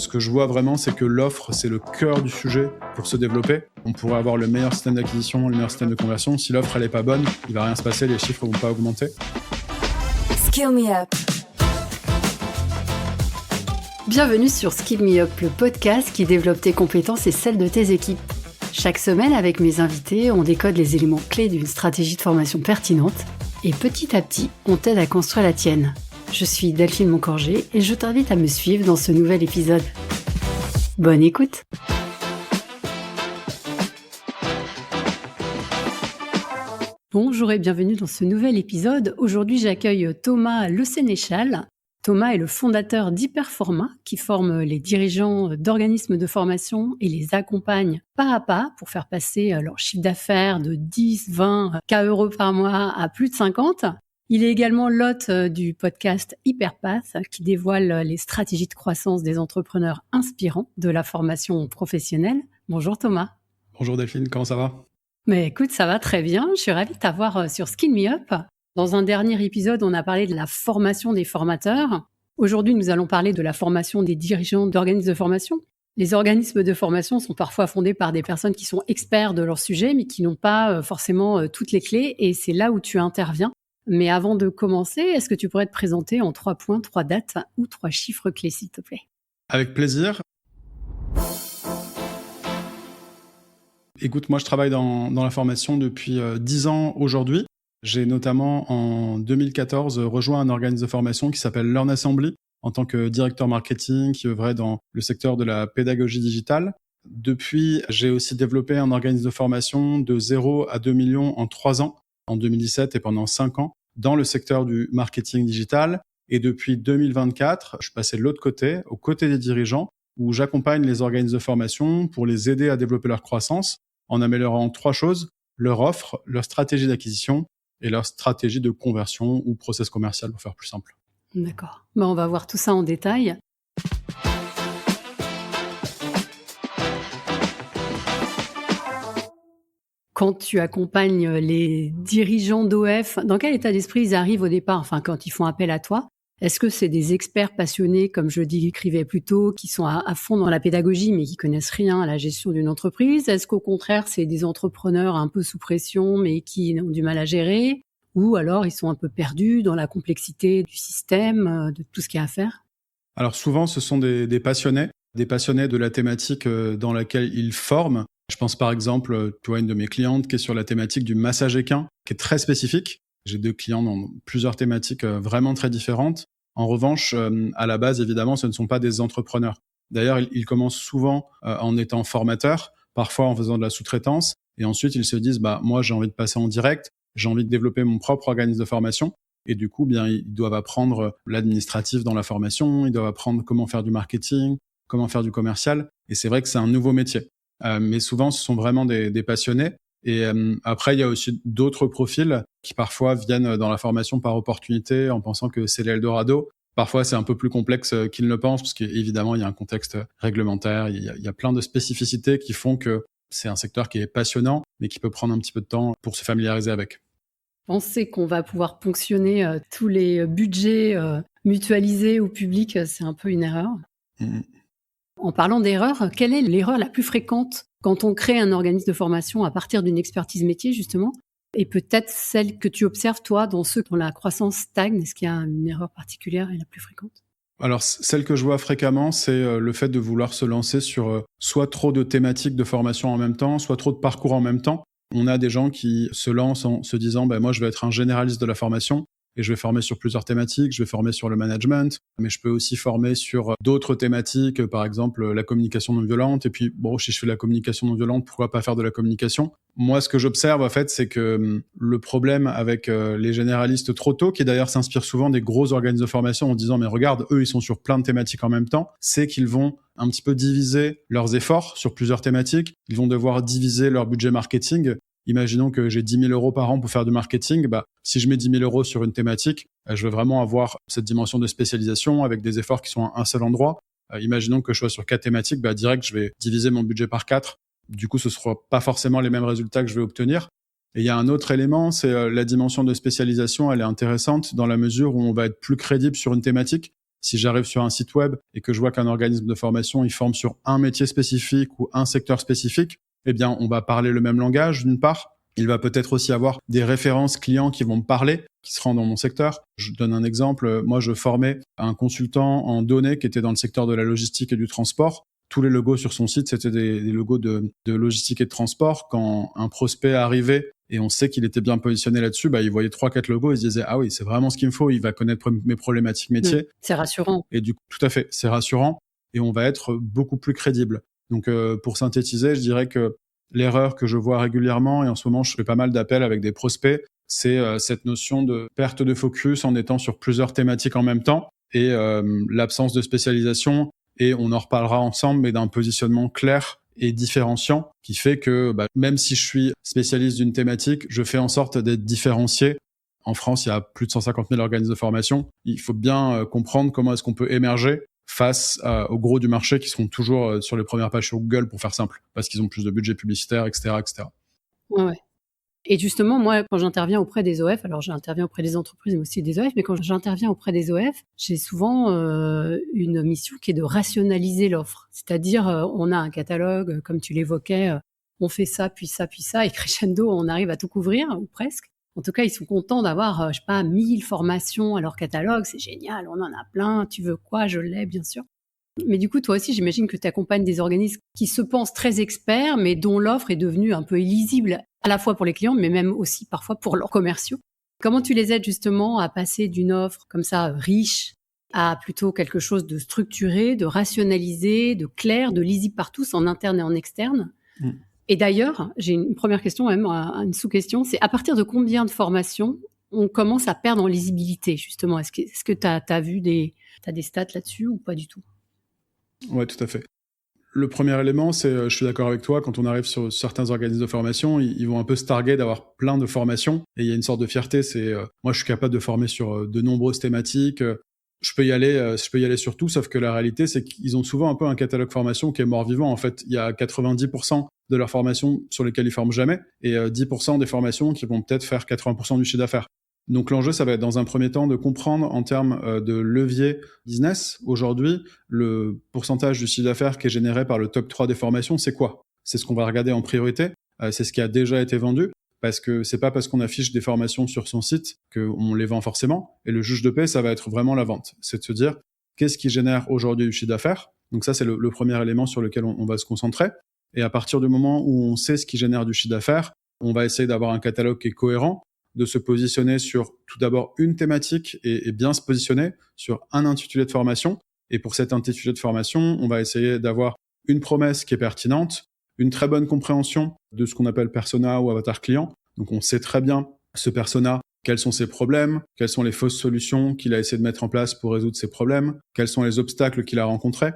Ce que je vois vraiment, c'est que l'offre, c'est le cœur du sujet pour se développer. On pourrait avoir le meilleur système d'acquisition, le meilleur système de conversion. Si l'offre, elle est pas bonne, il va rien se passer, les chiffres vont pas augmenter. Skill Me Up. Bienvenue sur Skill Me Up, le podcast qui développe tes compétences et celles de tes équipes. Chaque semaine, avec mes invités, on décode les éléments clés d'une stratégie de formation pertinente et petit à petit, on t'aide à construire la tienne. Je suis Delphine Moncorgé et je t'invite à me suivre dans ce nouvel épisode. Bonne écoute! Bonjour et bienvenue dans ce nouvel épisode. Aujourd'hui, j'accueille Thomas Le Sénéchal. Thomas est le fondateur d'Hyperforma, qui forme les dirigeants d'organismes de formation et les accompagne pas à pas pour faire passer leur chiffre d'affaires de 10, 20 K euros par mois à plus de 50. Il est également l'hôte du podcast Hyperpath, qui dévoile les stratégies de croissance des entrepreneurs inspirants de la formation professionnelle. Bonjour Thomas. Bonjour Delphine, comment ça va ? Mais écoute, ça va très bien. Je suis ravie de t'avoir sur Skill Me Up. Dans un dernier épisode, on a parlé de la formation des formateurs. Aujourd'hui, nous allons parler de la formation des dirigeants d'organismes de formation. Les organismes de formation sont parfois fondés par des personnes qui sont experts de leur sujet, mais qui n'ont pas forcément toutes les clés. Et c'est là où tu interviens. Mais avant de commencer, est-ce que tu pourrais te présenter en 3 points, 3 dates ou 3 chiffres clés, s'il te plaît ? Avec plaisir. Écoute, moi je travaille dans la formation depuis 10 ans aujourd'hui. J'ai notamment en 2014 rejoint un organisme de formation qui s'appelle Learn Assembly en tant que directeur marketing qui œuvrait dans le secteur de la pédagogie digitale. Depuis, j'ai aussi développé un organisme de formation de 0 à 2 millions en 3 ans, en 2017 et pendant 5 ans, dans le secteur du marketing digital. Et depuis 2024, je suis passé de l'autre côté, aux côtés des dirigeants, où j'accompagne les organismes de formation pour les aider à développer leur croissance en améliorant 3 choses, leur offre, leur stratégie d'acquisition et leur stratégie de conversion ou process commercial pour faire plus simple. D'accord. On va voir tout ça en détail. Quand tu accompagnes les dirigeants d'OF, dans quel état d'esprit ils arrivent au départ, enfin quand ils font appel à toi? Est-ce que c'est des experts passionnés, comme je décrivais plus tôt, qui sont à fond dans la pédagogie mais qui connaissent rien à la gestion d'une entreprise? Est-ce qu'au contraire, c'est des entrepreneurs un peu sous pression mais qui ont du mal à gérer? Ou alors ils sont un peu perdus dans la complexité du système, de tout ce qu'il y a à faire? Alors souvent, ce sont des passionnés de la thématique dans laquelle ils forment. Je pense par exemple, tu vois, une de mes clientes qui est sur la thématique du massage équin, qui est très spécifique. J'ai 2 clients dans plusieurs thématiques vraiment très différentes. En revanche, à la base, évidemment, ce ne sont pas des entrepreneurs. D'ailleurs, ils commencent souvent en étant formateurs, parfois en faisant de la sous-traitance, et ensuite ils se disent, moi j'ai envie de passer en direct, j'ai envie de développer mon propre organisme de formation, et du coup, ils doivent apprendre l'administratif dans la formation, ils doivent apprendre comment faire du marketing, comment faire du commercial, et c'est vrai que c'est un nouveau métier. Mais souvent, ce sont vraiment des passionnés. Et après, il y a aussi d'autres profils qui parfois viennent dans la formation par opportunité en pensant que c'est l'Eldorado. Parfois, c'est un peu plus complexe qu'ils ne le pensent parce qu'évidemment, il y a un contexte réglementaire, il y a plein de spécificités qui font que c'est un secteur qui est passionnant, mais qui peut prendre un petit peu de temps pour se familiariser avec. Penser qu'on va pouvoir ponctionner tous les budgets mutualisés au public, c'est un peu une erreur. En parlant d'erreur, quelle est l'erreur la plus fréquente quand on crée un organisme de formation à partir d'une expertise métier, justement, et peut-être celle que tu observes, toi, dans ceux dont la croissance stagne? Est-ce qu'il y a une erreur particulière et la plus fréquente? Alors, celle que je vois fréquemment, c'est le fait de vouloir se lancer sur soit trop de thématiques de formation en même temps, soit trop de parcours en même temps. On a des gens qui se lancent en se disant moi, je vais être un généraliste de la formation. Et je vais former sur plusieurs thématiques, je vais former sur le management, mais je peux aussi former sur d'autres thématiques, par exemple la communication non violente. Et puis, si je fais de la communication non violente, pourquoi pas faire de la communication ? Moi, ce que j'observe, en fait, c'est que le problème avec les généralistes trop tôt, qui d'ailleurs s'inspirent souvent des gros organismes de formation en disant « mais regarde, eux, ils sont sur plein de thématiques en même temps », c'est qu'ils vont un petit peu diviser leurs efforts sur plusieurs thématiques. Ils vont devoir diviser leur budget marketing. Imaginons que j'ai 10 000 euros par an pour faire du marketing. Si je mets 10 000 euros sur une thématique, je vais vraiment avoir cette dimension de spécialisation avec des efforts qui sont à un seul endroit. Imaginons que je sois sur 4 thématiques, direct, je vais diviser mon budget par 4. Du coup, ce ne sera pas forcément les mêmes résultats que je vais obtenir. Et il y a un autre élément, c'est la dimension de spécialisation. Elle est intéressante dans la mesure où on va être plus crédible sur une thématique. Si j'arrive sur un site web et que je vois qu'un organisme de formation, il forme sur un métier spécifique ou un secteur spécifique, eh bien, on va parler le même langage, d'une part. Il va peut-être aussi avoir des références clients qui vont me parler, qui seront dans mon secteur. Je donne un exemple. Moi, je formais un consultant en données qui était dans le secteur de la logistique et du transport. Tous les logos sur son site, c'était des logos de logistique et de transport. Quand un prospect arrivait et on sait qu'il était bien positionné là-dessus, il voyait 3-4 logos, il se disait « Ah oui, c'est vraiment ce qu'il me faut, il va connaître mes problématiques métiers. » C'est rassurant. Et du coup, tout à fait, c'est rassurant et on va être beaucoup plus crédible. Donc, pour synthétiser, je dirais que l'erreur que je vois régulièrement, et en ce moment, je fais pas mal d'appels avec des prospects, c'est cette notion de perte de focus en étant sur plusieurs thématiques en même temps et l'absence de spécialisation. Et on en reparlera ensemble, mais d'un positionnement clair et différenciant qui fait que même si je suis spécialiste d'une thématique, je fais en sorte d'être différencié. En France, il y a plus de 150 000 organismes de formation. Il faut bien comprendre comment est-ce qu'on peut émerger face au gros du marché qui seront toujours sur les premières pages sur Google, pour faire simple, parce qu'ils ont plus de budget publicitaire, etc., etc. Ouais. Et justement, moi, quand j'interviens auprès des OF, alors j'interviens auprès des entreprises, mais aussi des OF, mais quand j'interviens auprès des OF, j'ai souvent une mission qui est de rationaliser l'offre. C'est-à-dire, on a un catalogue, comme tu l'évoquais, on fait ça, puis ça, puis ça, et crescendo, on arrive à tout couvrir, ou presque. En tout cas, ils sont contents d'avoir, 1000 formations à leur catalogue. C'est génial, on en a plein. Tu veux quoi? Je l'ai, bien sûr. Mais du coup, toi aussi, j'imagine que tu accompagnes des organismes qui se pensent très experts, mais dont l'offre est devenue un peu illisible, à la fois pour les clients, mais même aussi parfois pour leurs commerciaux. Comment tu les aides justement à passer d'une offre comme ça riche à plutôt quelque chose de structuré, de rationalisé, de clair, de lisible par tous, en interne et en externe? Et d'ailleurs, j'ai une première question, même une sous-question, c'est à partir de combien de formations on commence à perdre en lisibilité, justement? Est-ce que tu as vu t'as des stats là-dessus ou pas du tout? Ouais, tout à fait. Le premier élément, c'est, je suis d'accord avec toi, quand on arrive sur certains organismes de formation, ils vont un peu se targuer d'avoir plein de formations, et il y a une sorte de fierté, c'est moi je suis capable de former sur de nombreuses thématiques, je peux y aller sur tout, sauf que la réalité, c'est qu'ils ont souvent un peu un catalogue formation qui est mort-vivant. En fait, il y a 90% de leurs formations sur lesquelles ils forment jamais, et 10% des formations qui vont peut-être faire 80% du chiffre d'affaires. Donc l'enjeu, ça va être dans un premier temps de comprendre en termes de levier business. Aujourd'hui, le pourcentage du chiffre d'affaires qui est généré par le top 3 des formations, c'est quoi? C'est ce qu'on va regarder en priorité. C'est ce qui a déjà été vendu, parce que c'est pas parce qu'on affiche des formations sur son site qu'on les vend forcément. Et le juge de paix, ça va être vraiment la vente. C'est de se dire, qu'est-ce qui génère aujourd'hui du chiffre d'affaires? Donc ça, c'est le premier élément sur lequel on va se concentrer. Et à partir du moment où on sait ce qui génère du chiffre d'affaires, on va essayer d'avoir un catalogue qui est cohérent, de se positionner sur tout d'abord une thématique et bien se positionner sur un intitulé de formation. Et pour cet intitulé de formation, on va essayer d'avoir une promesse qui est pertinente, une très bonne compréhension de ce qu'on appelle persona ou avatar client. Donc on sait très bien ce persona, quels sont ses problèmes, quelles sont les fausses solutions qu'il a essayé de mettre en place pour résoudre ses problèmes, quels sont les obstacles qu'il a rencontrés,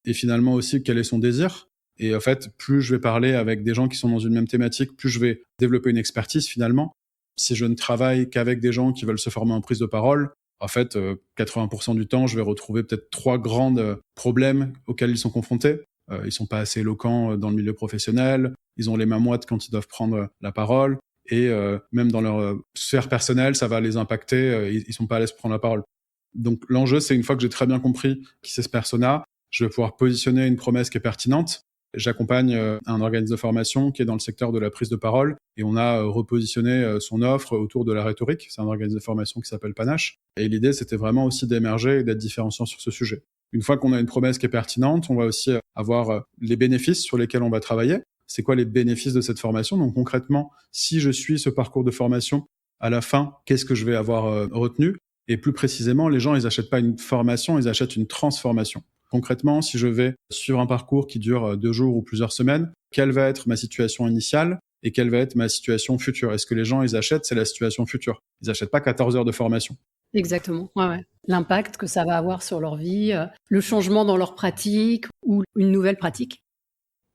et finalement aussi quel est son désir. Et en fait, plus je vais parler avec des gens qui sont dans une même thématique, plus je vais développer une expertise finalement. Si je ne travaille qu'avec des gens qui veulent se former en prise de parole, en fait, 80% du temps, je vais retrouver peut-être 3 grands problèmes auxquels ils sont confrontés. Ils sont pas assez éloquents dans le milieu professionnel, ils ont les mains moites quand ils doivent prendre la parole, et même dans leur sphère personnelle, ça va les impacter, ils sont pas à l'aise pour prendre la parole. Donc l'enjeu, c'est une fois que j'ai très bien compris qui c'est ce persona, je vais pouvoir positionner une promesse qui est pertinente. J'accompagne un organisme de formation qui est dans le secteur de la prise de parole, et on a repositionné son offre autour de la rhétorique. C'est un organisme de formation qui s'appelle Panache. Et l'idée, c'était vraiment aussi d'émerger et d'être différenciant sur ce sujet. Une fois qu'on a une promesse qui est pertinente, on va aussi avoir les bénéfices sur lesquels on va travailler. C'est quoi les bénéfices de cette formation? Donc concrètement, si je suis ce parcours de formation, à la fin, qu'est-ce que je vais avoir retenu? Et plus précisément, les gens, ils n'achètent pas une formation, ils achètent une transformation. Concrètement, si je vais suivre un parcours qui dure 2 jours ou plusieurs semaines, quelle va être ma situation initiale et quelle va être ma situation future? Est-ce que les gens, ils achètent, c'est la situation future? Ils n'achètent pas 14 heures de formation. Exactement, ouais. L'impact que ça va avoir sur leur vie, le changement dans leur pratique ou une nouvelle pratique.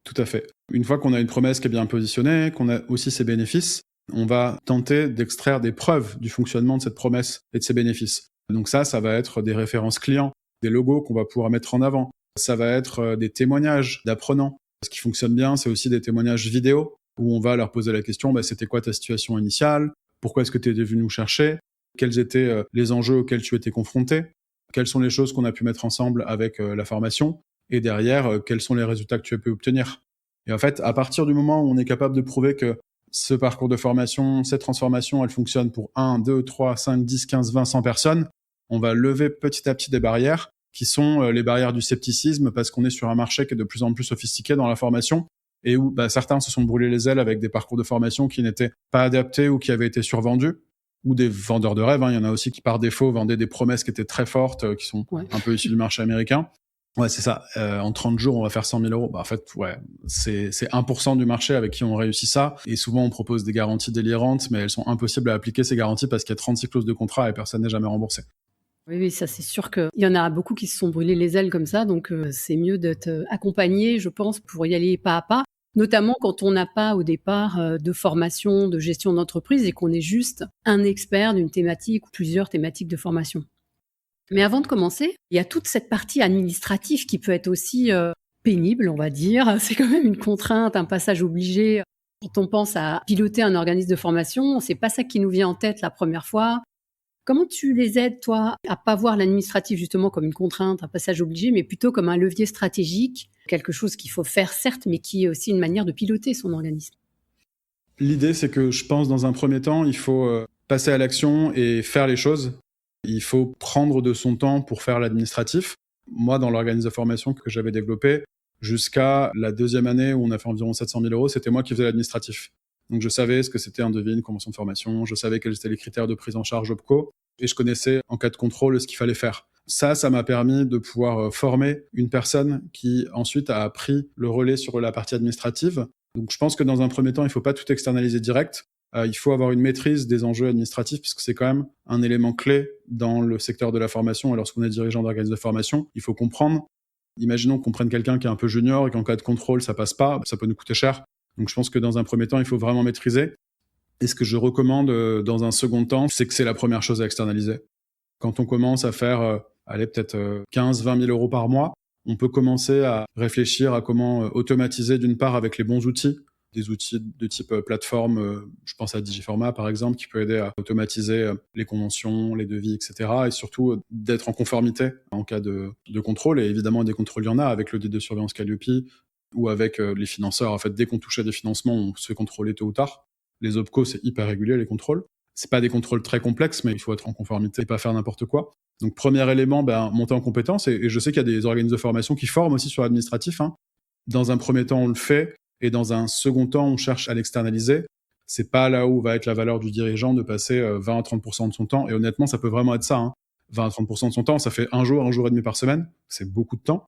Tout à fait. Une fois qu'on a une promesse qui est bien positionnée, qu'on a aussi ses bénéfices, on va tenter d'extraire des preuves du fonctionnement de cette promesse et de ses bénéfices. Donc ça va être des références clients, des logos qu'on va pouvoir mettre en avant. Ça va être des témoignages d'apprenants. Ce qui fonctionne bien, c'est aussi des témoignages vidéo où on va leur poser la question, c'était quoi ta situation initiale? Pourquoi est-ce que tu es venu nous chercher? Quels étaient les enjeux auxquels tu étais confronté? quelles sont les choses qu'on a pu mettre ensemble avec la formation, et derrière, quels sont les résultats que tu as pu obtenir. Et en fait, à partir du moment où on est capable de prouver que ce parcours de formation, cette transformation, elle fonctionne pour 1, 2, 3, 5, 10, 15, 20, 100 personnes, on va lever petit à petit des barrières qui sont les barrières du scepticisme, parce qu'on est sur un marché qui est de plus en plus sophistiqué dans la formation et où certains se sont brûlés les ailes avec des parcours de formation qui n'étaient pas adaptés ou qui avaient été survendus, ou des vendeurs de rêves. Il y en a aussi qui, par défaut, vendaient des promesses qui étaient très fortes, qui sont un peu issues du marché américain. Ouais, c'est ça. En 30 jours, on va faire 100 000 euros. En fait, c'est 1% du marché avec qui on réussit ça. Et souvent, on propose des garanties délirantes, mais elles sont impossibles à appliquer, ces garanties, parce qu'il y a 36 clauses de contrat et personne n'est jamais remboursé. Oui, ça c'est sûr qu'il y en a beaucoup qui se sont brûlés les ailes comme ça, donc c'est mieux d'être accompagné, je pense, pour y aller pas à pas, notamment quand on n'a pas au départ de formation, de gestion d'entreprise et qu'on est juste un expert d'une thématique ou plusieurs thématiques de formation. Mais avant de commencer, il y a toute cette partie administrative qui peut être aussi pénible, on va dire. C'est quand même une contrainte, un passage obligé. Quand on pense à piloter un organisme de formation, c'est pas ça qui nous vient en tête la première fois. Comment tu les aides, toi, à pas voir l'administratif justement comme une contrainte, un passage obligé, mais plutôt comme un levier stratégique, quelque chose qu'il faut faire certes, mais qui est aussi une manière de piloter son organisme? L'idée, c'est que je pense, dans un premier temps, il faut passer à l'action et faire les choses. Il faut prendre de son temps pour faire l'administratif. Moi, dans l'organisme de formation que j'avais développé, jusqu'à la deuxième année où on a fait environ 700 000 euros, c'était moi qui faisais l'administratif. Donc je savais ce que c'était un devis, une convention de formation, je savais quels étaient les critères de prise en charge OPCO, et je connaissais en cas de contrôle ce qu'il fallait faire. Ça m'a permis de pouvoir former une personne qui ensuite a pris le relais sur la partie administrative. Donc je pense que dans un premier temps, il ne faut pas tout externaliser direct. Il faut avoir une maîtrise des enjeux administratifs, puisque c'est quand même un élément clé dans le secteur de la formation. Et lorsqu'on est dirigeant d'organisme de formation, il faut comprendre. Imaginons qu'on prenne quelqu'un qui est un peu junior et qu'en cas de contrôle, ça passe pas, ça peut nous coûter cher. Donc je pense que dans un premier temps, il faut vraiment maîtriser. Et ce que je recommande dans un second temps, c'est que c'est la première chose à externaliser. Quand on commence à faire, peut-être 15-20 000 euros par mois, on peut commencer à réfléchir à comment automatiser, d'une part avec les bons outils, des outils de type plateforme, je pense à Digiforma par exemple, qui peut aider à automatiser les conventions, les devis, etc. Et surtout d'être en conformité en cas de contrôle. Et évidemment, des contrôles, il y en a avec l'audit de surveillance Calliope ou avec les financeurs. En fait, dès qu'on touche à des financements, on se fait contrôler tôt ou tard. Les OPCO, c'est hyper régulier, les contrôles. C'est pas des contrôles très complexes, mais il faut être en conformité et pas faire n'importe quoi. Donc, premier élément, monter en compétence. Et je sais qu'il y a des organismes de formation qui forment aussi sur l'administratif. Dans un premier temps, on le fait. Et dans un second temps, on cherche à l'externaliser. C'est pas là où va être la valeur du dirigeant de passer 20 à 30% de son temps. Et honnêtement, ça peut vraiment être ça. 20 à 30% de son temps, ça fait un jour et demi par semaine. C'est beaucoup de temps.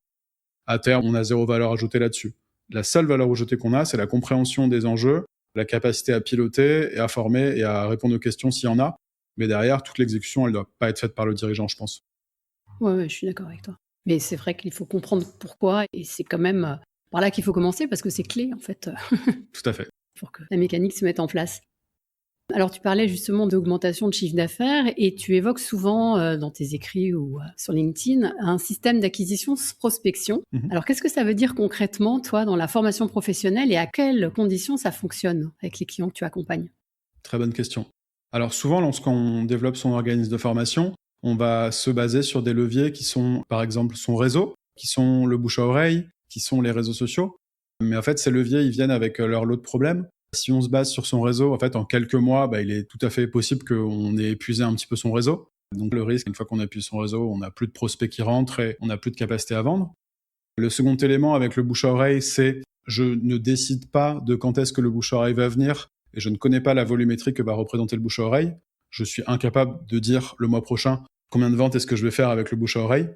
À terme, on a zéro valeur ajoutée là-dessus. La seule valeur ajoutée qu'on a, c'est la compréhension des enjeux, la capacité à piloter et à former et à répondre aux questions s'il y en a. Mais derrière, toute l'exécution, elle doit pas être faite par le dirigeant, je pense. Ouais, je suis d'accord avec toi. Mais c'est vrai qu'il faut comprendre pourquoi, et c'est quand même par là qu'il faut commencer, parce que c'est clé, en fait, Tout à fait. pour que la mécanique se mette en place. Alors, tu parlais justement d'augmentation de chiffre d'affaires et tu évoques souvent dans tes écrits ou sur LinkedIn un système d'acquisition prospection. Alors, qu'est-ce que ça veut dire concrètement, toi, dans la formation professionnelle, et à quelles conditions ça fonctionne avec les clients que tu accompagnes? Très bonne question. Alors souvent, lorsqu'on développe son organisme de formation, on va se baser sur des leviers qui sont, par exemple, son réseau, qui sont le bouche à oreille, qui sont les réseaux sociaux. Mais en fait, ces leviers, ils viennent avec leur lot de problèmes. Si on se base sur son réseau, en fait, en quelques mois, il est tout à fait possible qu'on ait épuisé un petit peu son réseau. Donc le risque, une fois qu'on a épuisé son réseau, on n'a plus de prospects qui rentrent et on n'a plus de capacité à vendre. Le second élément avec le bouche à oreille, c'est je ne décide pas de quand est-ce que le bouche à oreille va venir et je ne connais pas la volumétrie que va représenter le bouche à oreille. Je suis incapable de dire le mois prochain combien de ventes est-ce que je vais faire avec le bouche à oreille.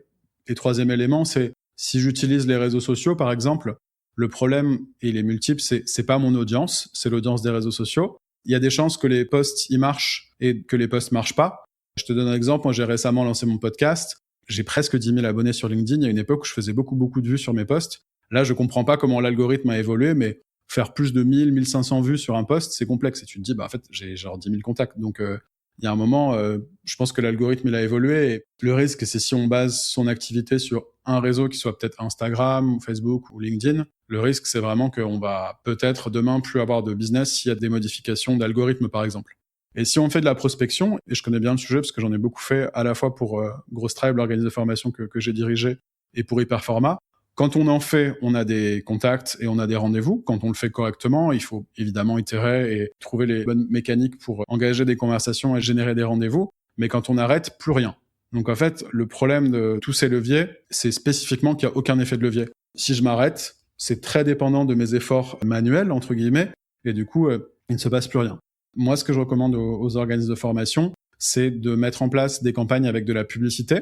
Et troisième élément, c'est si j'utilise les réseaux sociaux, par exemple, le problème, et il est multiple, c'est pas mon audience, c'est l'audience des réseaux sociaux. Il y a des chances que les posts y marchent et que les posts marchent pas. Je te donne un exemple. Moi, j'ai récemment lancé mon podcast. J'ai presque 10 000 abonnés sur LinkedIn. Il y a une époque où je faisais beaucoup de vues sur mes posts. Là, je comprends pas comment l'algorithme a évolué, mais faire plus de 1 500 vues sur un post, c'est complexe. Et tu te dis, en fait, j'ai genre 10 000 contacts. Donc, il y a un moment, je pense que l'algorithme, il a évolué. Et le risque, c'est si on base son activité sur un réseau qui soit peut-être Instagram, Facebook ou LinkedIn, le risque, c'est vraiment qu'on va peut-être demain plus avoir de business s'il y a des modifications d'algorithme, par exemple. Et si on fait de la prospection, et je connais bien le sujet parce que j'en ai beaucoup fait à la fois pour Grosse Tribe, l'organisme de formation que j'ai dirigé, et pour Hyperformat, quand on en fait, on a des contacts et on a des rendez-vous. Quand on le fait correctement, il faut évidemment itérer et trouver les bonnes mécaniques pour engager des conversations et générer des rendez-vous. Mais quand on arrête, plus rien. Donc en fait, le problème de tous ces leviers, c'est spécifiquement qu'il n'y a aucun effet de levier. Si je m'arrête, c'est très dépendant de mes efforts manuels, entre guillemets, et du coup, il ne se passe plus rien. Moi, ce que je recommande aux organismes de formation, c'est de mettre en place des campagnes avec de la publicité.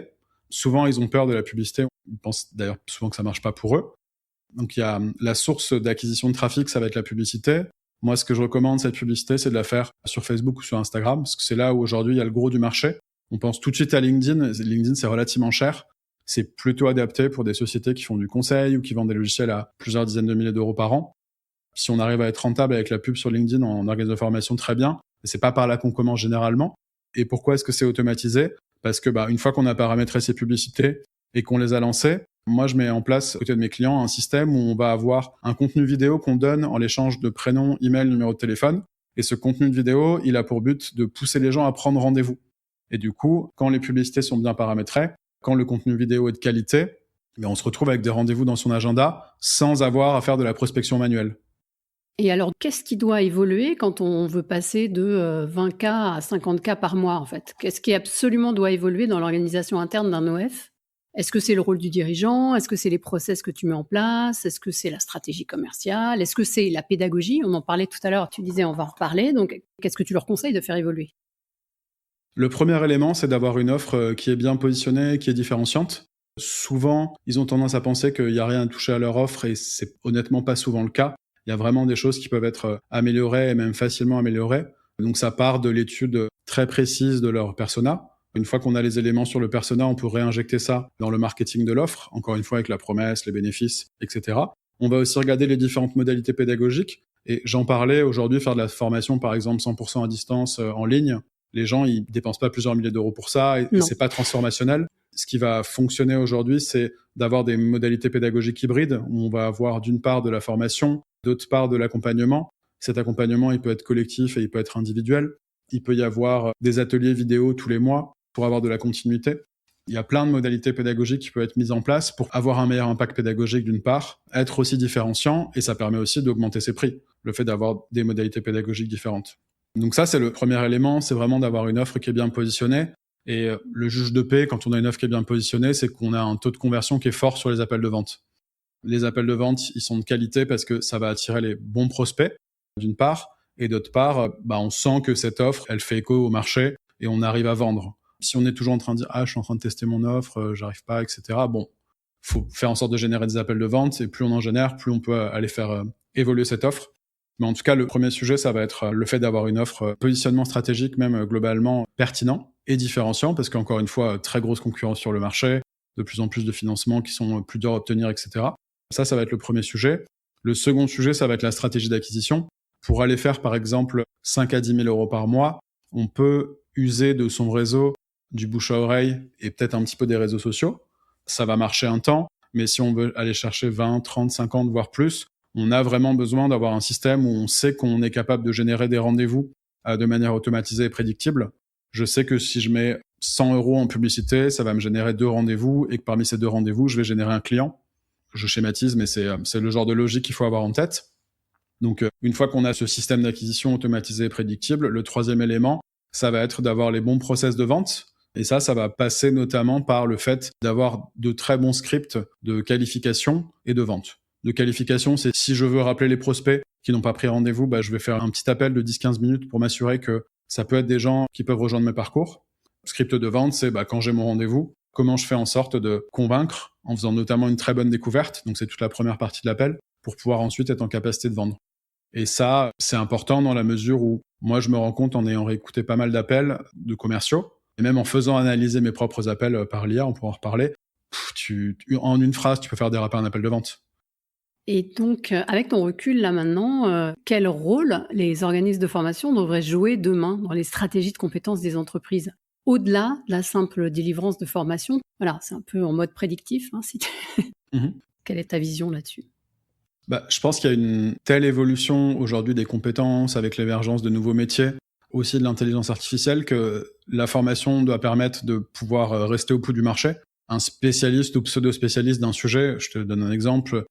Souvent, ils ont peur de la publicité. Ils pensent d'ailleurs souvent que ça marche pas pour eux. Donc, il y a la source d'acquisition de trafic, ça va être la publicité. Moi, ce que je recommande, cette publicité, c'est de la faire sur Facebook ou sur Instagram, parce que c'est là où aujourd'hui, il y a le gros du marché. On pense tout de suite à LinkedIn. LinkedIn, c'est relativement cher. C'est plutôt adapté pour des sociétés qui font du conseil ou qui vendent des logiciels à plusieurs dizaines de milliers d'euros par an. Si on arrive à être rentable avec la pub sur LinkedIn en organisme de formation, très bien. Mais c'est pas par là qu'on commence généralement. Et pourquoi est-ce que c'est automatisé? Parce que une fois qu'on a paramétré ces publicités et qu'on les a lancées, moi je mets en place à côté de mes clients un système où on va avoir un contenu vidéo qu'on donne en l'échange de prénom, email, numéro de téléphone. Et ce contenu de vidéo, il a pour but de pousser les gens à prendre rendez-vous. Et du coup, quand les publicités sont bien paramétrées, quand le contenu vidéo est de qualité, on se retrouve avec des rendez-vous dans son agenda sans avoir à faire de la prospection manuelle. Et alors, qu'est-ce qui doit évoluer quand on veut passer de 20 cas à 50 cas par mois, en fait? Qu'est-ce qui absolument doit évoluer dans l'organisation interne d'un OF? Est-ce que c'est le rôle du dirigeant? Est-ce que c'est les process que tu mets en place? Est-ce que c'est la stratégie commerciale? Est-ce que c'est la pédagogie? On en parlait tout à l'heure, tu disais on va en reparler. Donc, qu'est-ce que tu leur conseilles de faire évoluer? Le premier élément, c'est d'avoir une offre qui est bien positionnée, qui est différenciante. Souvent, ils ont tendance à penser qu'il n'y a rien à toucher à leur offre et c'est honnêtement pas souvent le cas. Il y a vraiment des choses qui peuvent être améliorées et même facilement améliorées. Donc ça part de l'étude très précise de leur persona. Une fois qu'on a les éléments sur le persona, on peut réinjecter ça dans le marketing de l'offre, encore une fois avec la promesse, les bénéfices, etc. On va aussi regarder les différentes modalités pédagogiques. Et j'en parlais aujourd'hui, faire de la formation par exemple 100% à distance en ligne. Les gens, ils dépensent pas plusieurs milliers d'euros pour ça et c'est pas transformationnel. Ce qui va fonctionner aujourd'hui, c'est d'avoir des modalités pédagogiques hybrides où on va avoir d'une part de la formation, d'autre part de l'accompagnement. Cet accompagnement, il peut être collectif et il peut être individuel. Il peut y avoir des ateliers vidéo tous les mois pour avoir de la continuité. Il y a plein de modalités pédagogiques qui peuvent être mises en place pour avoir un meilleur impact pédagogique d'une part, être aussi différenciant et ça permet aussi d'augmenter ses prix, le fait d'avoir des modalités pédagogiques différentes. Donc ça, c'est le premier élément, c'est vraiment d'avoir une offre qui est bien positionnée. Et le juge de paix, quand on a une offre qui est bien positionnée, c'est qu'on a un taux de conversion qui est fort sur les appels de vente. Les appels de vente, ils sont de qualité parce que ça va attirer les bons prospects, d'une part, et d'autre part, on sent que cette offre, elle fait écho au marché et on arrive à vendre. Si on est toujours en train de dire « Ah, je suis en train de tester mon offre, j'arrive pas, etc. » Faut faire en sorte de générer des appels de vente et plus on en génère, plus on peut aller faire évoluer cette offre. Mais en tout cas, le premier sujet, ça va être le fait d'avoir une offre positionnement stratégique, même globalement pertinent et différenciant, parce qu'encore une fois, très grosse concurrence sur le marché, de plus en plus de financements qui sont plus durs à obtenir, etc. Ça va être le premier sujet. Le second sujet, ça va être la stratégie d'acquisition. Pour aller faire, par exemple, 5 à 10 000 euros par mois, on peut user de son réseau, du bouche à oreille et peut-être un petit peu des réseaux sociaux. Ça va marcher un temps, mais si on veut aller chercher 20, 30, 50, voire plus, on a vraiment besoin d'avoir un système où on sait qu'on est capable de générer des rendez-vous de manière automatisée et prédictible. Je sais que si je mets 100 euros en publicité, ça va me générer 2 rendez-vous et que parmi ces 2 rendez-vous, je vais générer un client. Je schématise, mais c'est le genre de logique qu'il faut avoir en tête. Donc, une fois qu'on a ce système d'acquisition automatisé et prédictible, le troisième élément, ça va être d'avoir les bons process de vente. Et ça va passer notamment par le fait d'avoir de très bons scripts de qualification et de vente. De qualification, c'est si je veux rappeler les prospects qui n'ont pas pris rendez-vous, je vais faire un petit appel de 10-15 minutes pour m'assurer que ça peut être des gens qui peuvent rejoindre mes parcours. Script de vente, c'est quand j'ai mon rendez-vous, comment je fais en sorte de convaincre en faisant notamment une très bonne découverte, donc c'est toute la première partie de l'appel, pour pouvoir ensuite être en capacité de vendre. Et ça, c'est important dans la mesure où moi, je me rends compte en ayant réécouté pas mal d'appels de commerciaux, et même en faisant analyser mes propres appels par l'IA, on pourra en reparler, en une phrase, tu peux faire déraper un appel de vente. Et donc, avec ton recul là maintenant, quel rôle les organismes de formation devraient jouer demain dans les stratégies de compétences des entreprises? Au-delà de la simple délivrance de formation, voilà, c'est un peu en mode prédictif. Quelle est ta vision là-dessus? Je pense qu'il y a une telle évolution aujourd'hui des compétences avec l'émergence de nouveaux métiers, aussi de l'intelligence artificielle que la formation doit permettre de pouvoir rester au bout du marché. Un spécialiste ou pseudo-spécialiste d'un sujet, je te donne un exemple.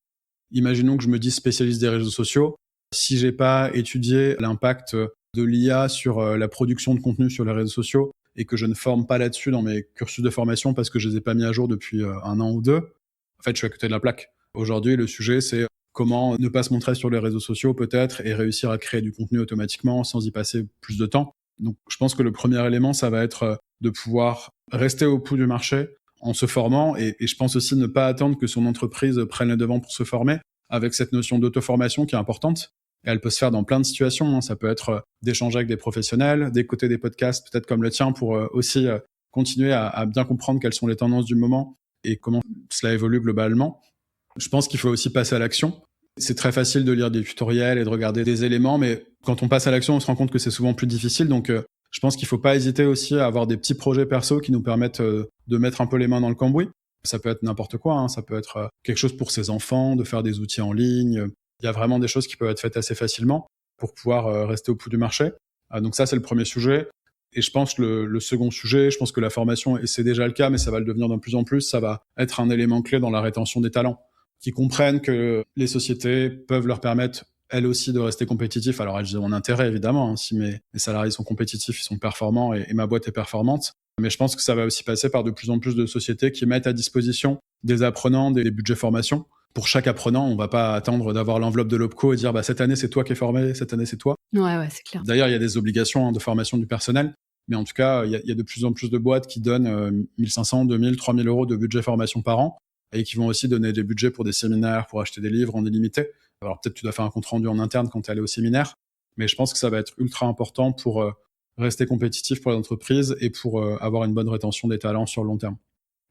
Imaginons que je me dise spécialiste des réseaux sociaux. Si j'ai pas étudié l'impact de l'IA sur la production de contenu sur les réseaux sociaux et que je ne forme pas là-dessus dans mes cursus de formation parce que je les ai pas mis à jour depuis un an ou deux, en fait, je suis à côté de la plaque. Aujourd'hui, le sujet, c'est comment ne pas se montrer sur les réseaux sociaux peut-être et réussir à créer du contenu automatiquement sans y passer plus de temps. Donc, je pense que le premier élément, ça va être de pouvoir rester au pouls du marché en se formant et je pense aussi ne pas attendre que son entreprise prenne les devants pour se former avec cette notion d'auto-formation qui est importante. Et elle peut se faire dans plein de situations. Ça peut être d'échanger avec des professionnels, d'écouter des podcasts peut-être comme le tien pour aussi continuer à bien comprendre quelles sont les tendances du moment et comment cela évolue globalement. Je pense qu'il faut aussi passer à l'action. C'est très facile de lire des tutoriels et de regarder des éléments, mais quand on passe à l'action, on se rend compte que c'est souvent plus difficile. Donc, je pense qu'il ne faut pas hésiter aussi à avoir des petits projets perso qui nous permettent de mettre un peu les mains dans le cambouis. Ça peut être n'importe quoi, ça peut être quelque chose pour ses enfants, de faire des outils en ligne. Il y a vraiment des choses qui peuvent être faites assez facilement pour pouvoir rester au bout du marché. Donc ça, c'est le premier sujet. Et je pense le second sujet, je pense que la formation, et c'est déjà le cas, mais ça va le devenir de plus en plus, ça va être un élément clé dans la rétention des talents, qui comprennent que les sociétés peuvent leur permettre, elles aussi, de rester compétitifs. Alors, elles ont un intérêt, évidemment, si mes salariés sont compétitifs, ils sont performants, et ma boîte est performante. Mais je pense que ça va aussi passer par de plus en plus de sociétés qui mettent à disposition des apprenants des budgets formation. Pour chaque apprenant, on va pas attendre d'avoir l'enveloppe de l'OPCO et dire cette année c'est toi qui es formé, cette année c'est toi. Ouais, c'est clair. D'ailleurs, il y a des obligations de formation du personnel, mais en tout cas, il y a de plus en plus de boîtes qui donnent 1500, 2000, 3000 euros de budget formation par an et qui vont aussi donner des budgets pour des séminaires, pour acheter des livres en illimité. Alors peut-être tu dois faire un compte rendu en interne quand tu es allé au séminaire, mais je pense que ça va être ultra important pour rester compétitif pour l'entreprise et pour avoir une bonne rétention des talents sur le long terme.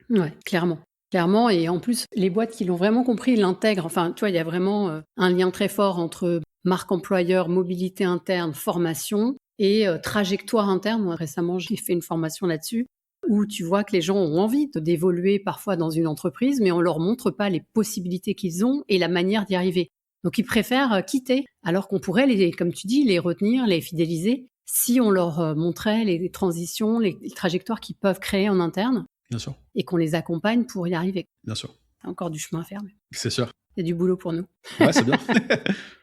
Ouais, clairement. Clairement, et en plus, les boîtes qui l'ont vraiment compris, ils l'intègrent. Enfin, tu vois, il y a vraiment un lien très fort entre marque employeur, mobilité interne, formation et trajectoire interne. Moi, récemment, j'ai fait une formation là-dessus où tu vois que les gens ont envie d'évoluer parfois dans une entreprise, mais on leur montre pas les possibilités qu'ils ont et la manière d'y arriver. Donc, ils préfèrent quitter, alors qu'on pourrait, comme tu dis, les retenir, les fidéliser, si on leur montrait les transitions, les trajectoires qu'ils peuvent créer en interne. Bien sûr. Et qu'on les accompagne pour y arriver. Bien sûr. Il y a encore du chemin à faire. Mais c'est sûr. Il y a du boulot pour nous. Ouais, c'est bien.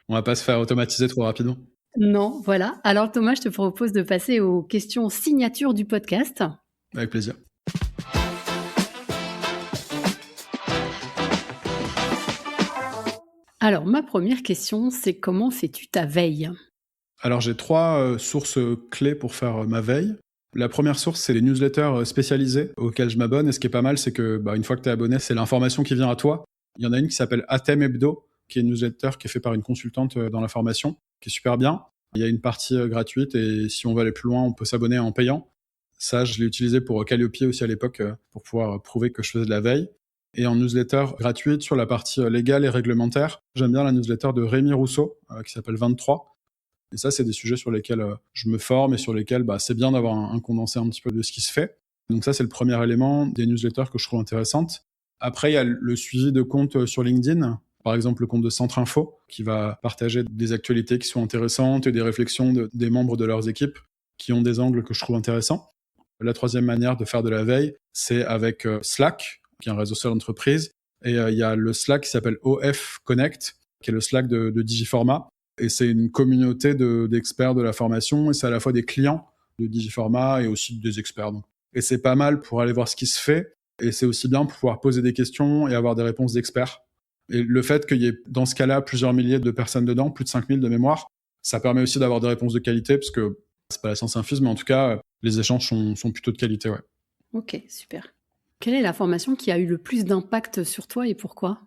On va pas se faire automatiser trop rapidement. Non, voilà. Alors Thomas, je te propose de passer aux questions signatures du podcast. Avec plaisir. Alors, ma première question, c'est comment fais-tu ta veille ? Alors, j'ai 3 sources clés pour faire ma veille. La première source, c'est les newsletters spécialisés auxquels je m'abonne. Et ce qui est pas mal, c'est que une fois que tu es abonné, c'est l'information qui vient à toi. Il y en a une qui s'appelle Athème Hebdo, qui est une newsletter qui est faite par une consultante dans la formation, qui est super bien. Il y a une partie gratuite et si on veut aller plus loin, on peut s'abonner en payant. Ça, je l'ai utilisé pour Calliope aussi à l'époque pour pouvoir prouver que je faisais de la veille. Et en newsletter gratuite sur la partie légale et réglementaire, j'aime bien la newsletter de Rémi Rousseau qui s'appelle 23. Et ça, c'est des sujets sur lesquels je me forme et sur lesquels c'est bien d'avoir un condensé un petit peu de ce qui se fait. Donc ça, c'est le premier élément des newsletters que je trouve intéressantes. Après, il y a le suivi de comptes sur LinkedIn. Par exemple, le compte de Centre Info, qui va partager des actualités qui sont intéressantes et des réflexions des membres de leurs équipes qui ont des angles que je trouve intéressants. La troisième manière de faire de la veille, c'est avec Slack, qui est un réseau social d'entreprise. Et il y a le Slack qui s'appelle OF Connect, qui est le Slack de Digiformat. Et c'est une communauté d'experts de la formation, et c'est à la fois des clients de Digiformat et aussi des experts. Donc. Et c'est pas mal pour aller voir ce qui se fait, et c'est aussi bien pour pouvoir poser des questions et avoir des réponses d'experts. Et le fait qu'il y ait dans ce cas-là plusieurs milliers de personnes dedans, plus de 5000 de mémoire, ça permet aussi d'avoir des réponses de qualité, parce que c'est pas la science infuse, mais en tout cas, les échanges sont plutôt de qualité. Ouais. Ok, super. Quelle est la formation qui a eu le plus d'impact sur toi et pourquoi ?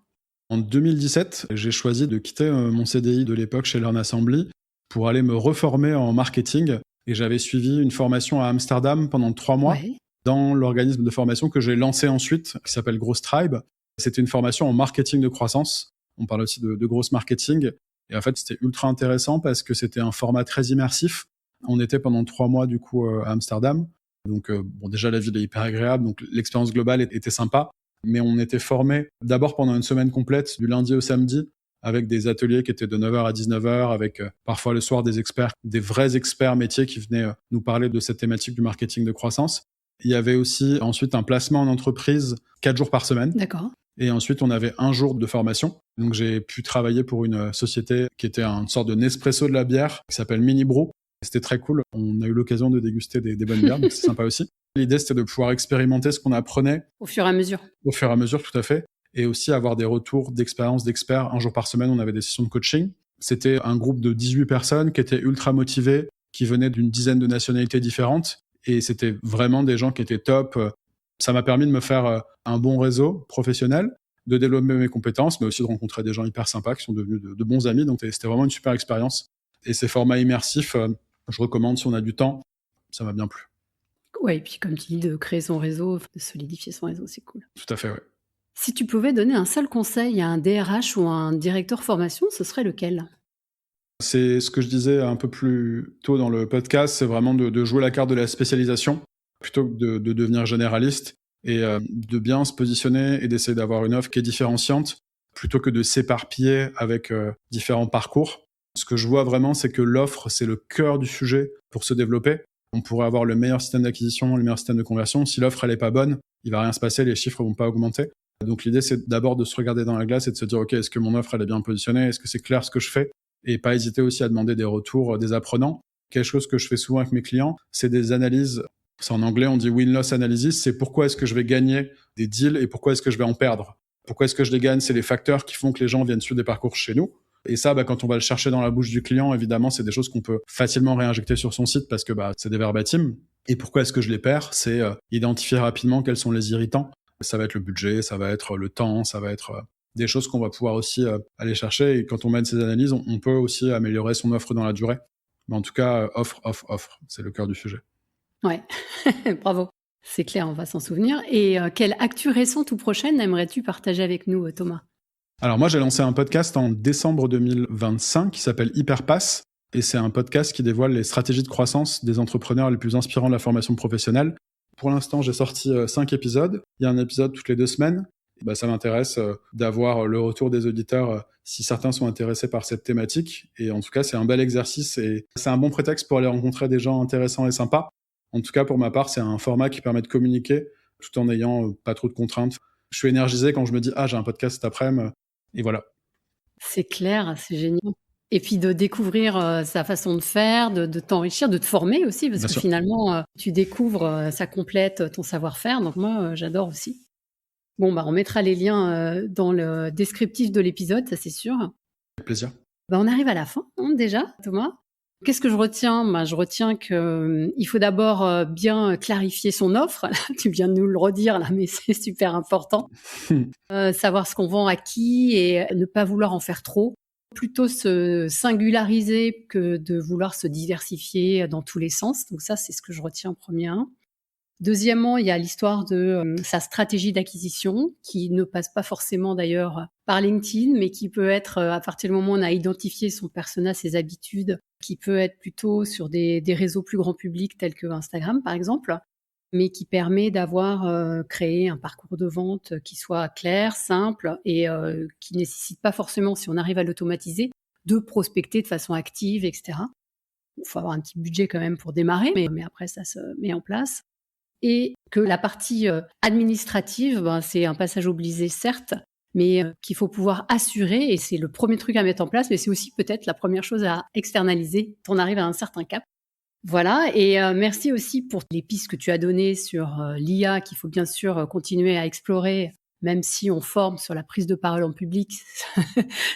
En 2017, j'ai choisi de quitter mon CDI de l'époque chez Learn Assembly pour aller me reformer en marketing. Et j'avais suivi une formation à Amsterdam pendant 3 mois dans l'organisme de formation que j'ai lancé ensuite, qui s'appelle Growth Tribe. C'était une formation en marketing de croissance. On parle aussi de gross marketing. Et en fait, c'était ultra intéressant parce que c'était un format très immersif. On était pendant 3 mois du coup à Amsterdam. Donc déjà la ville est hyper agréable, donc l'expérience globale était sympa. Mais on était formés d'abord pendant une semaine complète, du lundi au samedi, avec des ateliers qui étaient de 9h à 19h, avec parfois le soir des experts, des vrais experts métiers qui venaient nous parler de cette thématique du marketing de croissance. Il y avait aussi ensuite un placement en entreprise 4 jours par semaine. D'accord. Et ensuite, on avait 1 jour de formation. Donc, j'ai pu travailler pour une société qui était une sorte de Nespresso de la bière, qui s'appelle Mini Brew. C'était très cool. On a eu l'occasion de déguster des bonnes bières, donc c'est sympa aussi. L'idée, c'était de pouvoir expérimenter ce qu'on apprenait. Au fur et à mesure. Au fur et à mesure, tout à fait. Et aussi avoir des retours d'expérience d'experts. 1 jour par semaine, on avait des sessions de coaching. C'était un groupe de 18 personnes qui étaient ultra motivées, qui venaient d'une dizaine de nationalités différentes. Et c'était vraiment des gens qui étaient top. Ça m'a permis de me faire un bon réseau professionnel, de développer mes compétences, mais aussi de rencontrer des gens hyper sympas qui sont devenus de bons amis. Donc, c'était vraiment une super expérience. Et ces formats immersifs, je recommande si on a du temps. Ça m'a bien plu. Ouais, et puis comme tu dis, de créer son réseau, de solidifier son réseau, c'est cool. Tout à fait, oui. Si tu pouvais donner un seul conseil à un DRH ou à un directeur formation, ce serait lequel ? C'est ce que je disais un peu plus tôt dans le podcast, c'est vraiment de jouer la carte de la spécialisation plutôt que de devenir généraliste et de bien se positionner et d'essayer d'avoir une offre qui est différenciante plutôt que de s'éparpiller avec différents parcours. Ce que je vois vraiment, c'est que l'offre, c'est le cœur du sujet pour se développer. On pourrait avoir le meilleur système d'acquisition, le meilleur système de conversion. Si l'offre, elle est pas bonne, il va rien se passer, les chiffres vont pas augmenter. Donc l'idée, c'est d'abord de se regarder dans la glace et de se dire, OK, est-ce que mon offre, elle est bien positionnée? Est-ce que c'est clair ce que je fais? Et pas hésiter aussi à demander des retours des apprenants. Quelque chose que je fais souvent avec mes clients, c'est des analyses. C'est en anglais, on dit win-loss analysis. C'est pourquoi est-ce que je vais gagner des deals et pourquoi est-ce que je vais en perdre. Pourquoi est-ce que je les gagne? C'est les facteurs qui font que les gens viennent suivre des parcours chez nous. Et ça, quand on va le chercher dans la bouche du client, évidemment, c'est des choses qu'on peut facilement réinjecter sur son site parce que c'est des verbatims. Et pourquoi est-ce que je les perds? C'est identifier rapidement quels sont les irritants. Ça va être le budget, ça va être le temps, ça va être des choses qu'on va pouvoir aussi aller chercher. Et quand on mène ces analyses, on peut aussi améliorer son offre dans la durée. Mais en tout cas, offre. C'est le cœur du sujet. Ouais, bravo. C'est clair, on va s'en souvenir. Et quelle actu récente ou prochaine aimerais-tu partager avec nous, Thomas? Alors moi, j'ai lancé un podcast en décembre 2025 qui s'appelle Hyperpass. Et c'est un podcast qui dévoile les stratégies de croissance des entrepreneurs les plus inspirants de la formation professionnelle. Pour l'instant, j'ai sorti 5 épisodes. Il y a un épisode toutes les 2 semaines. Ça m'intéresse d'avoir le retour des auditeurs si certains sont intéressés par cette thématique. Et en tout cas, c'est un bel exercice et c'est un bon prétexte pour aller rencontrer des gens intéressants et sympas. En tout cas, pour ma part, c'est un format qui permet de communiquer tout en n'ayant pas trop de contraintes. Je suis énergisé quand je me dis « Ah, j'ai un podcast cet après-midi » et voilà. C'est clair, c'est génial. Et puis de découvrir sa façon de faire, de t'enrichir, de te former aussi, parce Bien que sûr. finalement, tu découvres, ça complète ton savoir-faire. Donc moi, j'adore aussi. Bon, on mettra les liens dans le descriptif de l'épisode, ça c'est sûr. Avec plaisir. On arrive à la fin déjà, Thomas. Qu'est-ce que je retiens? Je retiens qu'il faut d'abord bien clarifier son offre. Tu viens de nous le redire là, mais c'est super important. Savoir ce qu'on vend à qui et ne pas vouloir en faire trop. Plutôt se singulariser que de vouloir se diversifier dans tous les sens. Donc ça, c'est ce que je retiens en premier. Deuxièmement, il y a l'histoire de sa stratégie d'acquisition qui ne passe pas forcément d'ailleurs par LinkedIn, mais qui peut être, à partir du moment où on a identifié son persona, ses habitudes, qui peut être plutôt sur des réseaux plus grand public tels que Instagram par exemple, mais qui permet d'avoir créé un parcours de vente qui soit clair, simple et qui nécessite pas forcément, si on arrive à l'automatiser, de prospecter de façon active, etc. Il faut avoir un petit budget quand même pour démarrer, mais après ça se met en place. Et que la partie administrative, c'est un passage obligé certes, mais qu'il faut pouvoir assurer, et c'est le premier truc à mettre en place, mais c'est aussi peut-être la première chose à externaliser quand on arrive à un certain cap. Voilà, et merci aussi pour les pistes que tu as données sur l'IA qu'il faut bien sûr continuer à explorer, même si on forme sur la prise de parole en public,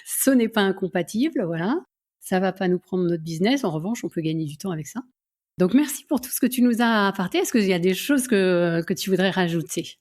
ce n'est pas incompatible, voilà. Ça va pas nous prendre notre business, en revanche, on peut gagner du temps avec ça. Donc merci pour tout ce que tu nous as apporté. Est-ce qu'il y a des choses que tu voudrais rajouter?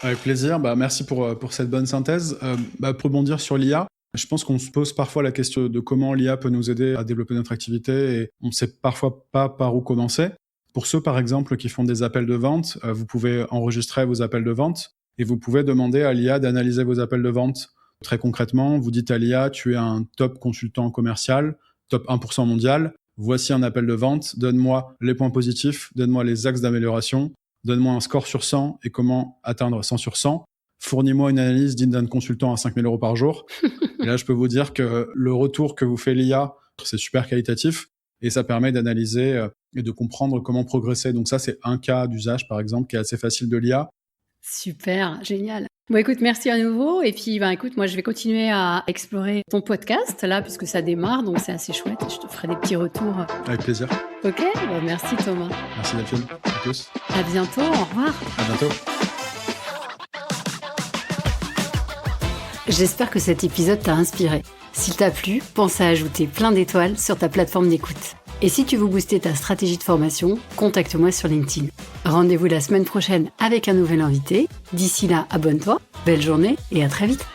Avec plaisir, merci pour cette bonne synthèse. Pour rebondir sur l'IA, je pense qu'on se pose parfois la question de comment l'IA peut nous aider à développer notre activité et on ne sait parfois pas par où commencer. Pour ceux, par exemple, qui font des appels de vente, vous pouvez enregistrer vos appels de vente et vous pouvez demander à l'IA d'analyser vos appels de vente. Très concrètement, vous dites à l'IA, tu es un top consultant commercial, top 1% mondial, voici un appel de vente, donne-moi les points positifs, donne-moi les axes d'amélioration, donne-moi un score sur 100 et comment atteindre 100 sur 100. fournis-moi une analyse digne d'un consultant à 5 000 € par jour. Et là, je peux vous dire que le retour que vous fait l'IA, c'est super qualitatif et ça permet d'analyser et de comprendre comment progresser. Donc ça, c'est un cas d'usage, par exemple, qui est assez facile de l'IA. Super, génial. Bon, écoute, merci à nouveau. Et puis, écoute, moi, je vais continuer à explorer ton podcast, là, puisque ça démarre, donc c'est assez chouette. Je te ferai des petits retours. Avec plaisir. Ok, merci Thomas. Merci Delphine. À tous. À bientôt, au revoir. À bientôt. J'espère que cet épisode t'a inspiré. S'il t'a plu, pense à ajouter plein d'étoiles sur ta plateforme d'écoute. Et si tu veux booster ta stratégie de formation, contacte-moi sur LinkedIn. Rendez-vous la semaine prochaine avec un nouvel invité. D'ici là, abonne-toi, belle journée et à très vite.